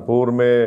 سہارنپور میں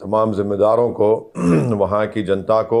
تمام ذمہ داروں کو وہاں کی جنتا کو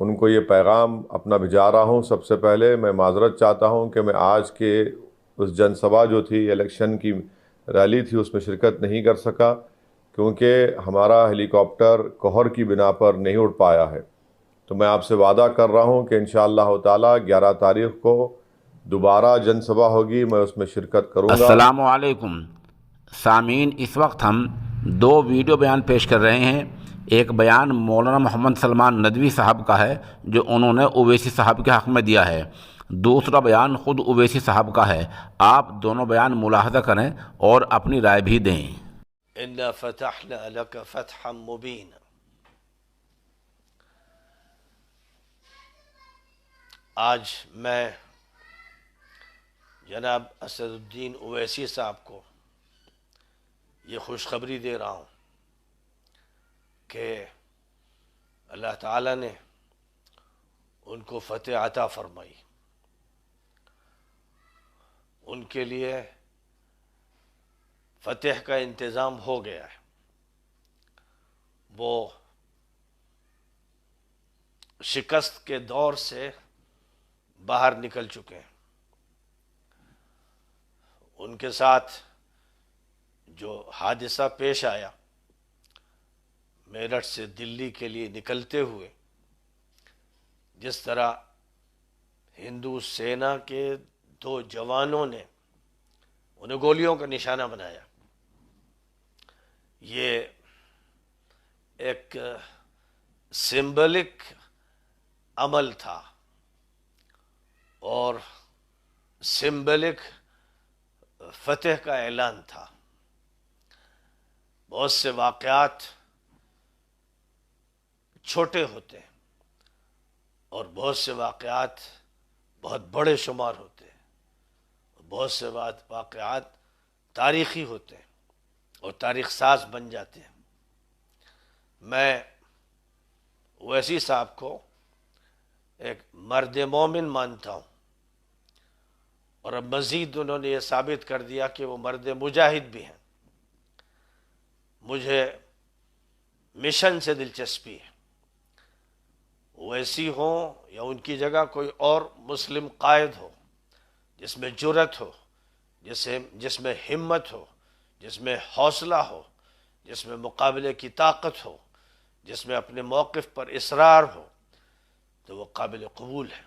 ان کو یہ پیغام اپنا بھجا رہا ہوں۔ سب سے پہلے میں معذرت چاہتا ہوں کہ میں آج کے اس جن سبھا جو تھی، الیکشن کی ریلی تھی، اس میں شرکت نہیں کر سکا کیونکہ ہمارا ہیلی کاپٹر کوہر کی بنا پر نہیں اڑ پایا ہے۔ تو میں آپ سے وعدہ کر رہا ہوں کہ انشاءاللہ تعالی 11 تاریخ کو دوبارہ جن سبھا ہوگی، میں اس میں شرکت کروں گا۔ السلام علیکم سامعین، اس وقت ہم دو ویڈیو بیان پیش کر رہے ہیں۔ ایک بیان مولانا محمد سلمان ندوی صاحب کا ہے جو انہوں نے اویسی صاحب کے حق میں دیا ہے، دوسرا بیان خود اویسی صاحب کا ہے۔ آپ دونوں بیان ملاحظہ کریں اور اپنی رائے بھی دیں۔ اِنَّا فَتَحْنَا لَكَ فَتْحًا مُبِينًا۔ آج میں جناب اسد الدین اویسی صاحب کو یہ خوشخبری دے رہا ہوں کہ اللہ تعالیٰ نے ان کو فتح عطا فرمائی۔ ان کے لیے فتح کا انتظام ہو گیا ہے۔ وہ شکست کے دور سے باہر نکل چکے ہیں۔ ان کے ساتھ جو حادثہ پیش آیا میرٹھ سے دلی کے لیے نکلتے ہوئے، جس طرح ہندو سینا کے 2 جوانوں نے انہیں گولیوں کا نشانہ بنایا، یہ ایک سمبلک عمل تھا اور سمبلک فتح کا اعلان تھا۔ بہت سے واقعات چھوٹے ہوتے ہیں اور بہت سے واقعات بہت بڑے شمار ہوتے ہیں، بہت سے واقعات تاریخی ہوتے ہیں اور تاریخ ساز بن جاتے ہیں۔ میں اویسی صاحب کو ایک مرد مومن مانتا ہوں، اور اب مزید انہوں نے یہ ثابت کر دیا کہ وہ مرد مجاہد بھی ہیں۔ مجھے مشن سے دلچسپی ہے، اویسی ہوں یا ان کی جگہ کوئی اور مسلم قائد ہو جس میں جرأت ہو، جس میں ہمت ہو، جس میں حوصلہ ہو، جس میں مقابلے کی طاقت ہو، جس میں اپنے موقف پر اصرار ہو، تو وہ قابل قبول ہے۔